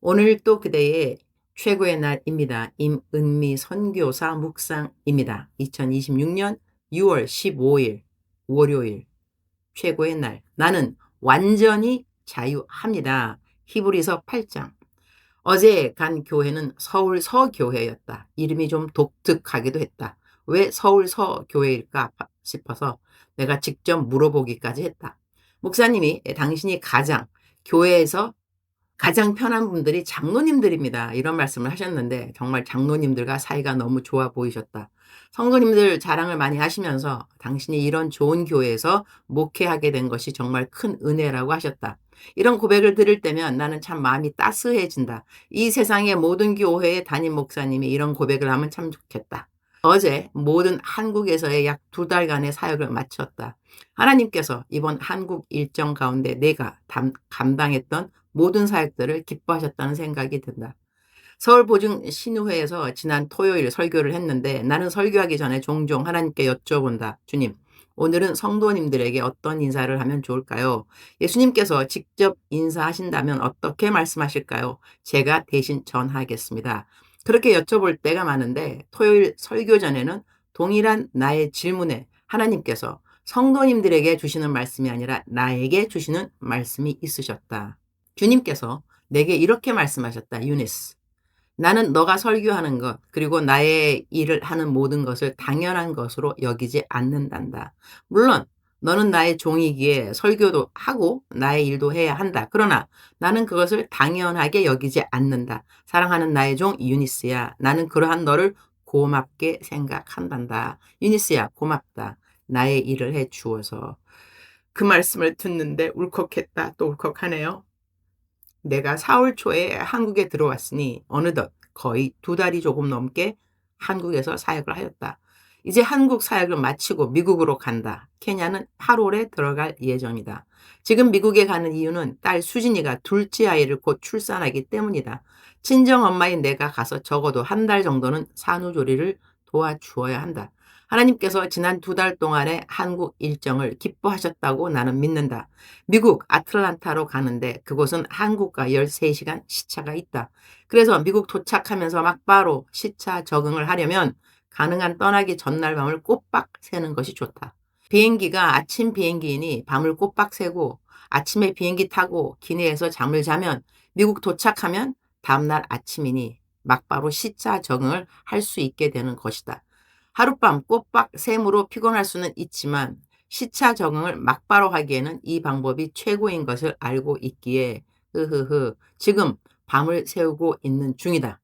오늘 또 그대의 최고의 날입니다. 임은미 선교사 묵상입니다. 2026년 6월 15일 월요일 최고의 날. 나는 완전히 자유합니다. 히브리서 8장. 어제 간 교회는 서울 서교회였다. 이름이 좀 독특하기도 했다. 왜 서울 서교회일까 싶어서 내가 직접 물어보기까지 했다. 목사님이 당신이 교회에서 가장 편한 분들이 장로님들입니다. 이런 말씀을 하셨는데 정말 장로님들과 사이가 너무 좋아 보이셨다. 성도님들 자랑을 많이 하시면서 당신이 이런 좋은 교회에서 목회하게 된 것이 정말 큰 은혜라고 하셨다. 이런 고백을 들을 때면 나는 참 마음이 따스해진다. 이 세상의 모든 교회의 담임 목사님이 이런 고백을 하면 참 좋겠다. 어제 모든 한국에서의 약 2달간의 사역을 마쳤다. 하나님께서 이번 한국 일정 가운데 내가 감당했던 모든 사역들을 기뻐하셨다는 생각이 든다. 서울 보증 신우회에서 지난 토요일 설교를 했는데 나는 설교하기 전에 종종 하나님께 여쭤본다. 주님, 오늘은 성도님들에게 어떤 인사를 하면 좋을까요? 예수님께서 직접 인사하신다면 어떻게 말씀하실까요? 제가 대신 전하겠습니다. 그렇게 여쭤볼 때가 많은데 토요일 설교 전에는 동일한 나의 질문에 하나님께서 성도님들에게 주시는 말씀이 아니라 나에게 주시는 말씀이 있으셨다. 주님께서 내게 이렇게 말씀하셨다. 유니스. 나는 너가 설교하는 것 그리고 나의 일을 하는 모든 것을 당연한 것으로 여기지 않는단다. 물론 너는 나의 종이기에 설교도 하고 나의 일도 해야 한다. 그러나 나는 그것을 당연하게 여기지 않는다. 사랑하는 나의 종 유니스야. 나는 그러한 너를 고맙게 생각한단다. 유니스야 고맙다. 나의 일을 해 주어서. 그 말씀을 듣는데 울컥했다. 또 울컥하네요. 내가 4월 초에 한국에 들어왔으니 어느덧 거의 2달이 조금 넘게 한국에서 사역을 하였다. 이제 한국 사역을 마치고 미국으로 간다. 케냐는 8월에 들어갈 예정이다. 지금 미국에 가는 이유는 딸 수진이가 둘째 아이를 곧 출산하기 때문이다. 친정엄마인 내가 가서 적어도 1달 정도는 산후조리를 도와주어야 한다. 하나님께서 지난 2달 동안의 한국 일정을 기뻐하셨다고 나는 믿는다. 미국 아틀란타로 가는데 그곳은 한국과 13시간 시차가 있다. 그래서 미국 도착하면서 막바로 시차 적응을 하려면 가능한 떠나기 전날 밤을 꼬박 새는 것이 좋다. 비행기가 아침 비행기이니 밤을 꼬박 새고 아침에 비행기 타고 기내에서 잠을 자면 미국 도착하면 다음날 아침이니 막바로 시차 적응을 할 수 있게 되는 것이다. 하룻밤 꼬박 샘으로 피곤할 수는 있지만 시차 적응을 막바로 하기에는 이 방법이 최고인 것을 알고 있기에 지금 밤을 새우고 있는 중이다.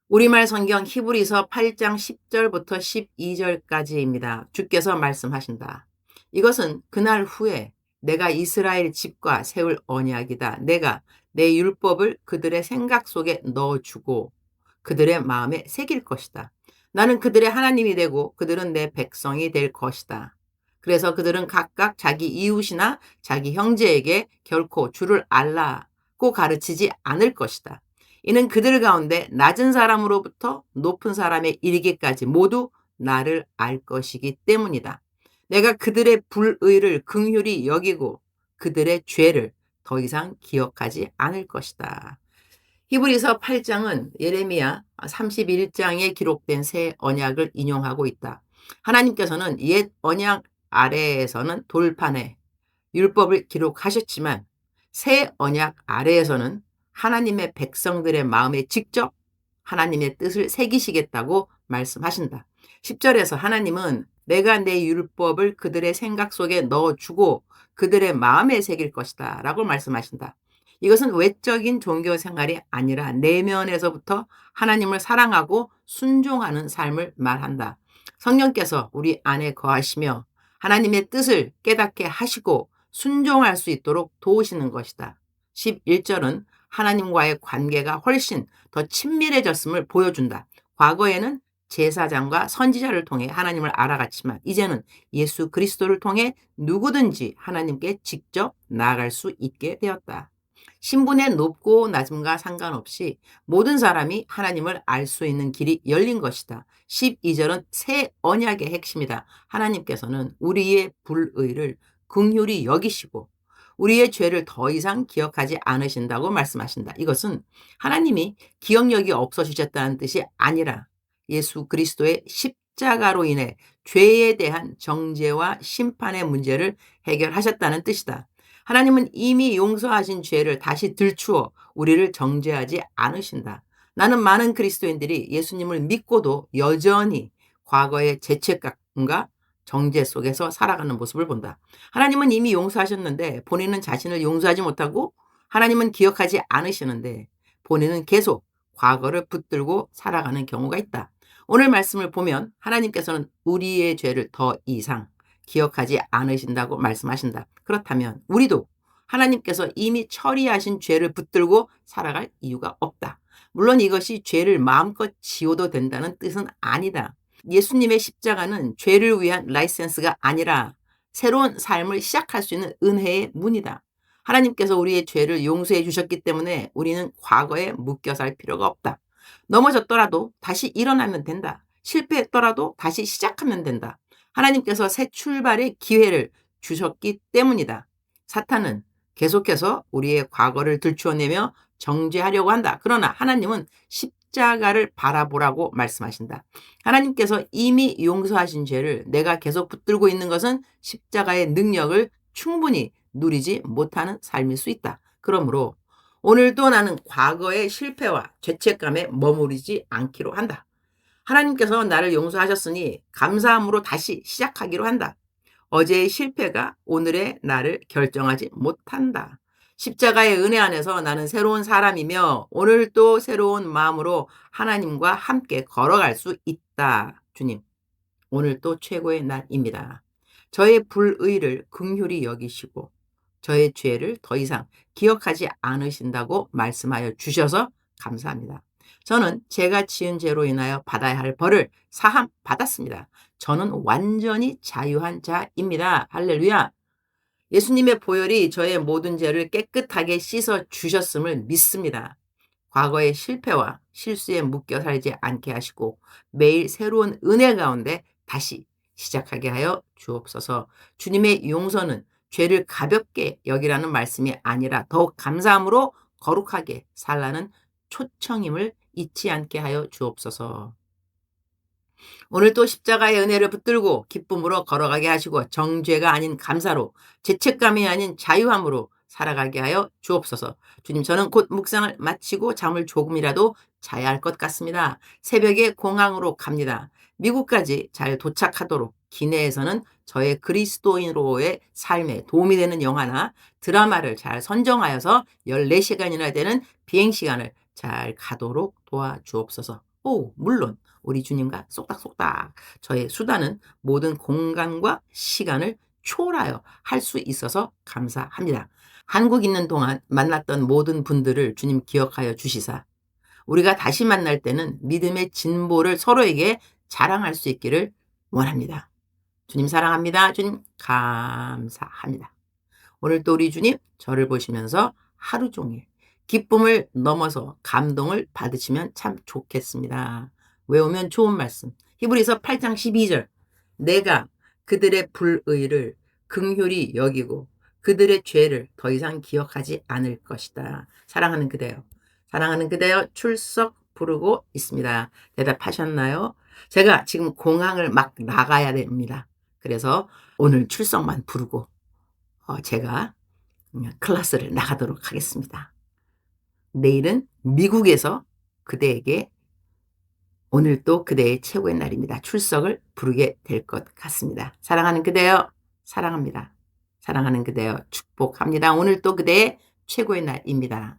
우리말 성경 히브리서 8장 10절부터 12절까지입니다. 주께서 말씀하신다. 이것은 그날 후에 내가 이스라엘 집과 세울 언약이다. 내가 내 율법을 그들의 생각 속에 넣어주고 그들의 마음에 새길 것이다. 나는 그들의 하나님이 되고 그들은 내 백성이 될 것이다. 그래서 그들은 각각 자기 이웃이나 자기 형제에게 결코 주를 알라고 가르치지 않을 것이다. 이는 그들 가운데 낮은 사람으로부터 높은 사람에 이르기까지 모두 나를 알 것이기 때문이다. 내가 그들의 불의를 긍휼히 여기고 그들의 죄를 더 이상 기억하지 않을 것이다. 히브리서 8장은 예레미야 31장에 기록된 새 언약을 인용하고 있다. 하나님께서는 옛 언약 아래에서는 돌판에 율법을 기록하셨지만 새 언약 아래에서는 하나님의 백성들의 마음에 직접 하나님의 뜻을 새기시겠다고 말씀하신다. 10절에서 하나님은 내가 내 율법을 그들의 생각 속에 넣어주고 그들의 마음에 새길 것이다 라고 말씀하신다. 이것은 외적인 종교 생활이 아니라 내면에서부터 하나님을 사랑하고 순종하는 삶을 말한다. 성령께서 우리 안에 거하시며 하나님의 뜻을 깨닫게 하시고 순종할 수 있도록 도우시는 것이다. 11절은 하나님과의 관계가 훨씬 더 친밀해졌음을 보여준다. 과거에는 제사장과 선지자를 통해 하나님을 알아갔지만 이제는 예수 그리스도를 통해 누구든지 하나님께 직접 나아갈 수 있게 되었다. 신분의 높고 낮음과 상관없이 모든 사람이 하나님을 알 수 있는 길이 열린 것이다. 12절은 새 언약의 핵심이다. 하나님께서는 우리의 불의를 긍휼히 여기시고 우리의 죄를 더 이상 기억하지 않으신다고 말씀하신다. 이것은 하나님이 기억력이 없어지셨다는 뜻이 아니라 예수 그리스도의 십자가로 인해 죄에 대한 정죄와 심판의 문제를 해결하셨다는 뜻이다. 하나님은 이미 용서하신 죄를 다시 들추어 우리를 정죄하지 않으신다. 나는 많은 그리스도인들이 예수님을 믿고도 여전히 과거의 죄책감과 정죄 속에서 살아가는 모습을 본다. 하나님은 이미 용서하셨는데 본인은 자신을 용서하지 못하고, 하나님은 기억하지 않으시는데 본인은 계속 과거를 붙들고 살아가는 경우가 있다. 오늘 말씀을 보면 하나님께서는 우리의 죄를 더 이상 기억하지 않으신다고 말씀하신다. 그렇다면 우리도 하나님께서 이미 처리하신 죄를 붙들고 살아갈 이유가 없다. 물론 이것이 죄를 마음껏 지워도 된다는 뜻은 아니다. 예수님의 십자가는 죄를 위한 라이센스가 아니라 새로운 삶을 시작할 수 있는 은혜의 문이다. 하나님께서 우리의 죄를 용서해 주셨기 때문에 우리는 과거에 묶여 살 필요가 없다. 넘어졌더라도 다시 일어나면 된다. 실패했더라도 다시 시작하면 된다. 하나님께서 새 출발의 기회를 주셨기 때문이다. 사탄은 계속해서 우리의 과거를 들추어내며 정죄하려고 한다. 그러나 하나님은 십자가를 바라보라고 말씀하신다. 하나님께서 이미 용서하신 죄를 내가 계속 붙들고 있는 것은 십자가의 능력을 충분히 누리지 못하는 삶일 수 있다. 그러므로 오늘도 나는 과거의 실패와 죄책감에 머무르지 않기로 한다. 하나님께서 나를 용서하셨으니 감사함으로 다시 시작하기로 한다. 어제의 실패가 오늘의 나를 결정하지 못한다. 십자가의 은혜 안에서 나는 새로운 사람이며 오늘 또 새로운 마음으로 하나님과 함께 걸어갈 수 있다. 주님, 오늘 또 최고의 날입니다. 저의 불의를 긍휼히 여기시고 저의 죄를 더 이상 기억하지 않으신다고 말씀하여 주셔서 감사합니다. 저는 제가 지은 죄로 인하여 받아야 할 벌을 사함 받았습니다. 저는 완전히 자유한 자입니다. 할렐루야. 예수님의 보혈이 저의 모든 죄를 깨끗하게 씻어 주셨음을 믿습니다. 과거의 실패와 실수에 묶여 살지 않게 하시고 매일 새로운 은혜 가운데 다시 시작하게 하여 주옵소서. 주님의 용서는 죄를 가볍게 여기라는 말씀이 아니라 더욱 감사함으로 거룩하게 살라는 초청임을 잊지 않게 하여 주옵소서. 오늘 또 십자가의 은혜를 붙들고 기쁨으로 걸어가게 하시고 정죄가 아닌 감사로, 죄책감이 아닌 자유함으로 살아가게 하여 주옵소서. 주님, 저는 곧 묵상을 마치고 잠을 조금이라도 자야 할 것 같습니다. 새벽에 공항으로 갑니다. 미국까지 잘 도착하도록 기내에서는 저의 그리스도인으로의 삶에 도움이 되는 영화나 드라마를 잘 선정하여서 14시간이나 되는 비행시간을 잘 가도록 도와주옵소서. 물론 우리 주님과 쏙닥쏙닥 저의 수단은 모든 공간과 시간을 초월하여 할 수 있어서 감사합니다. 한국 있는 동안 만났던 모든 분들을 주님 기억하여 주시사 우리가 다시 만날 때는 믿음의 진보를 서로에게 자랑할 수 있기를 원합니다. 주님 사랑합니다. 주님 감사합니다. 오늘도 우리 주님 저를 보시면서 하루 종일 기쁨을 넘어서 감동을 받으시면 참 좋겠습니다. 외우면 좋은 말씀. 히브리서 8장 12절. 내가 그들의 불의를 긍휼히 여기고 그들의 죄를 더 이상 기억하지 않을 것이다. 사랑하는 그대여. 사랑하는 그대여 출석 부르고 있습니다. 대답하셨나요? 제가 지금 공항을 막 나가야 됩니다. 그래서 오늘 출석만 부르고 제가 클래스를 나가도록 하겠습니다. 내일은 미국에서 그대에게 오늘 또 그대의 최고의 날입니다. 출석을 부르게 될 것 같습니다. 사랑하는 그대여 사랑합니다. 사랑하는 그대여 축복합니다. 오늘 또 그대의 최고의 날입니다.